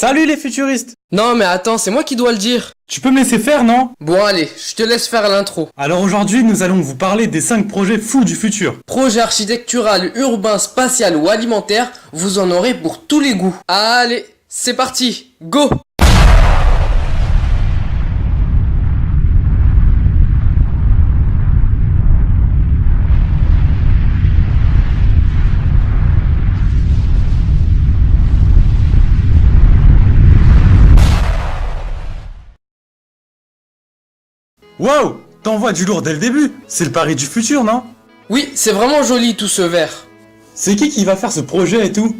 Salut les futuristes! Non mais attends, c'est moi qui dois le dire. Tu peux me laisser faire, non? Bon allez, je te laisse faire l'intro. Alors aujourd'hui, nous allons vous parler des 5 projets fous du futur. Projet architectural, urbain, spatial ou alimentaire, vous en aurez pour tous les goûts. Allez, c'est parti, go! Wow! T'envoies du lourd dès le début! C'est le pari du futur, non? Oui, c'est vraiment joli tout ce vert. C'est qui va faire ce projet et tout?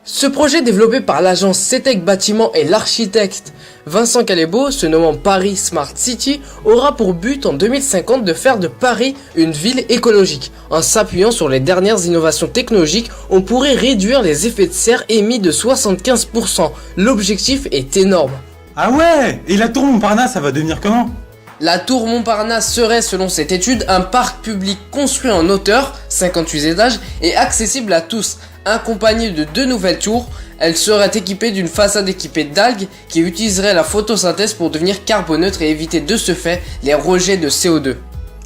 Ce projet développé par l'agence CETEC Bâtiment et l'architecte Vincent Calébo, se nommant Paris Smart City, aura pour but en 2050 de faire de Paris une ville écologique. En s'appuyant sur les dernières innovations technologiques, on pourrait réduire les effets de serre émis de 75%. L'objectif est énorme. Ah ouais! Et la tour Montparnasse, ça va devenir comment? La tour Montparnasse serait, selon cette étude, un parc public construit en hauteur, 58 étages, et accessible à tous. Accompagnée de 2 nouvelles tours, elle serait équipée d'une façade équipée d'algues qui utiliserait la photosynthèse pour devenir carboneutre et éviter de ce fait les rejets de CO2.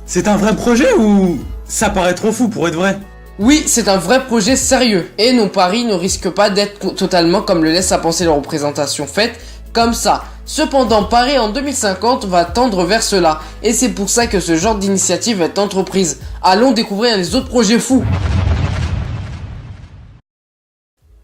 C'est un vrai projet ou ça paraît trop fou pour être vrai? Oui, c'est un vrai projet sérieux, et non, Paris ne risque pas d'être totalement comme le laisse à penser la représentation faite, comme ça. Cependant, Paris en 2050 va tendre vers cela, et c'est pour ça que ce genre d'initiative est entreprise. Allons découvrir les autres projets fous.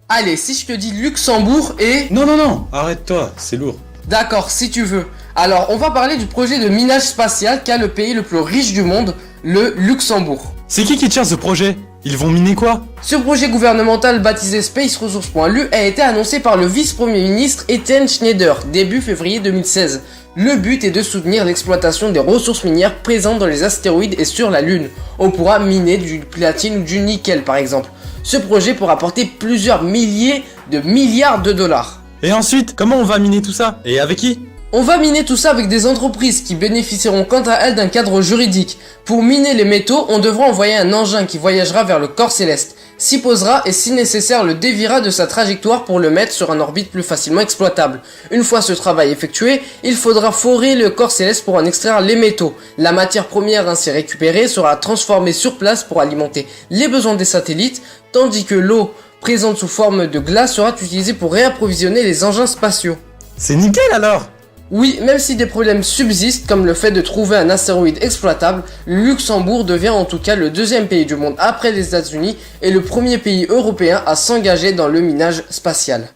Allez, si je te dis Luxembourg et... Non, arrête-toi, c'est lourd. D'accord, si tu veux. Alors, on va parler du projet de minage spatial qu'a le pays le plus riche du monde, le Luxembourg. C'est qui tient ce projet? Ils vont miner quoi? Ce projet gouvernemental baptisé Space Resources.lu a été annoncé par le vice-premier ministre Étienne Schneider, début février 2016. Le but est de soutenir l'exploitation des ressources minières présentes dans les astéroïdes et sur la Lune. On pourra miner du platine ou du nickel par exemple. Ce projet pourra apporter plusieurs milliers de milliards de dollars. Et ensuite, comment on va miner tout ça? Et avec qui? On va miner tout ça avec des entreprises qui bénéficieront quant à elles d'un cadre juridique. Pour miner les métaux, on devra envoyer un engin qui voyagera vers le corps céleste, s'y posera et si nécessaire le déviera de sa trajectoire pour le mettre sur une orbite plus facilement exploitable. Une fois ce travail effectué, il faudra forer le corps céleste pour en extraire les métaux. La matière première ainsi récupérée sera transformée sur place pour alimenter les besoins des satellites, tandis que l'eau présente sous forme de glace sera utilisée pour réapprovisionner les engins spatiaux. C'est nickel alors! Oui, même si des problèmes subsistent comme le fait de trouver un astéroïde exploitable, le Luxembourg devient en tout cas le 2e pays du monde après les États-Unis et le 1er pays européen à s'engager dans le minage spatial.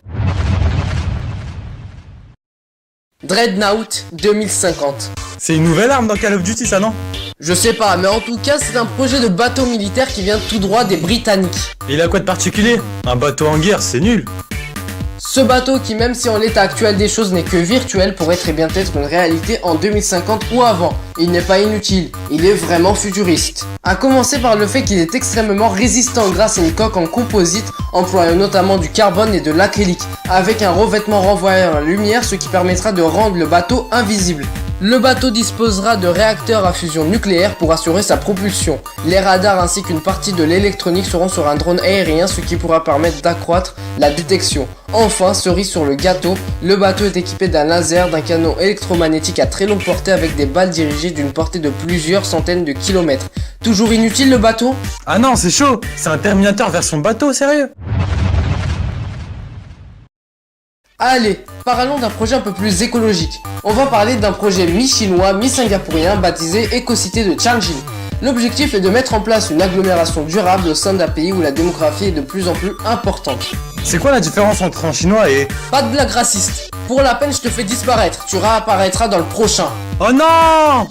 Dreadnought 2050. C'est une nouvelle arme dans Call of Duty ça, non? Je sais pas, mais en tout cas c'est un projet de bateau militaire qui vient tout droit des Britanniques. Et il a quoi de particulier? Un bateau en guerre, c'est nul! Ce bateau qui, même si en l'état actuel des choses n'est que virtuel, pourrait très bien être une réalité en 2050 ou avant. Il n'est pas inutile, il est vraiment futuriste. A commencer par le fait qu'il est extrêmement résistant grâce à une coque en composite employant notamment du carbone et de l'acrylique, avec un revêtement renvoyant la lumière, ce qui permettra de rendre le bateau invisible. Le bateau disposera de réacteurs à fusion nucléaire pour assurer sa propulsion. Les radars ainsi qu'une partie de l'électronique seront sur un drone aérien, ce qui pourra permettre d'accroître la détection. Enfin, cerise sur le gâteau, le bateau est équipé d'un laser, d'un canon électromagnétique à très longue portée avec des balles dirigées d'une portée de plusieurs centaines de kilomètres. Toujours inutile le bateau? Ah non, c'est chaud! C'est un Terminator version bateau, sérieux? Allez, parlons d'un projet un peu plus écologique. On va parler d'un projet mi-chinois, mi-singapourien baptisé Écocité de Tianjin. L'objectif est de mettre en place une agglomération durable au sein d'un pays où la démographie est de plus en plus importante. C'est quoi la différence entre un chinois et... Pas de blague raciste. Pour la peine, je te fais disparaître. Tu réapparaîtras dans le prochain. Oh non!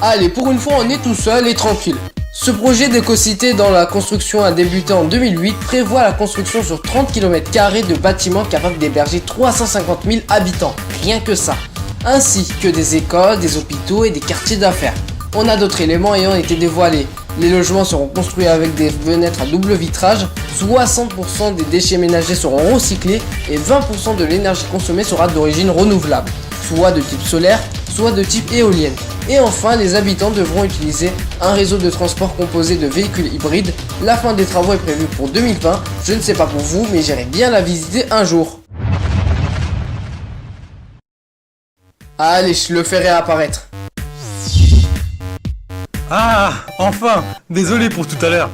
Allez, pour une fois, on est tout seul et tranquille. Ce projet d'écocité dans la construction a débuté en 2008, prévoit la construction sur 30 km² de bâtiments capables d'héberger 350 000 habitants, rien que ça, ainsi que des écoles, des hôpitaux et des quartiers d'affaires. On a d'autres éléments ayant été dévoilés. Les logements seront construits avec des fenêtres à double vitrage, 60% des déchets ménagers seront recyclés et 20% de l'énergie consommée sera d'origine renouvelable, soit de type solaire, soit de type éolienne. Et enfin, les habitants devront utiliser un réseau de transport composé de véhicules hybrides. La fin des travaux est prévue pour 2020. Je ne sais pas pour vous, mais j'irai bien la visiter un jour. Allez, je le fais réapparaître. Ah, enfin. Désolé pour tout à l'heure.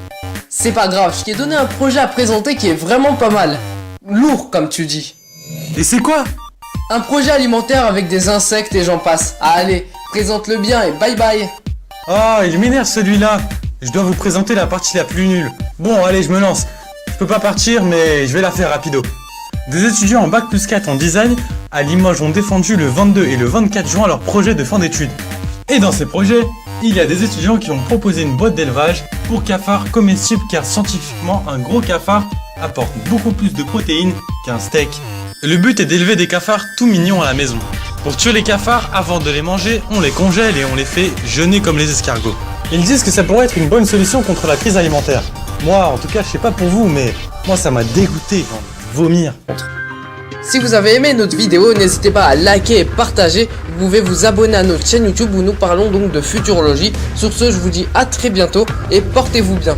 C'est pas grave, je t'ai donné un projet à présenter qui est vraiment pas mal. Lourd, comme tu dis. Et c'est quoi? Un projet alimentaire avec des insectes et j'en passe. Allez, présente-le bien et bye bye. Ah, il m'énerve celui-là. Je dois vous présenter la partie la plus nulle. Bon, allez, je me lance. Je peux pas partir, mais je vais la faire rapido. Des étudiants en Bac+4 en design à Limoges ont défendu le 22 et le 24 juin leur projet de fin d'études. Et dans ces projets, il y a des étudiants qui ont proposé une boîte d'élevage pour cafards comestibles car scientifiquement, un gros cafard apporte beaucoup plus de protéines qu'un steak. Le but est d'élever des cafards tout mignons à la maison. Pour tuer les cafards, avant de les manger, on les congèle et on les fait jeûner comme les escargots. Ils disent que ça pourrait être une bonne solution contre la crise alimentaire. Moi, en tout cas, je sais pas pour vous, mais moi ça m'a dégoûté, j'ai envie de vomir. Si vous avez aimé notre vidéo, n'hésitez pas à liker et partager. Vous pouvez vous abonner à notre chaîne YouTube où nous parlons donc de futurologie. Sur ce, je vous dis à très bientôt et portez-vous bien.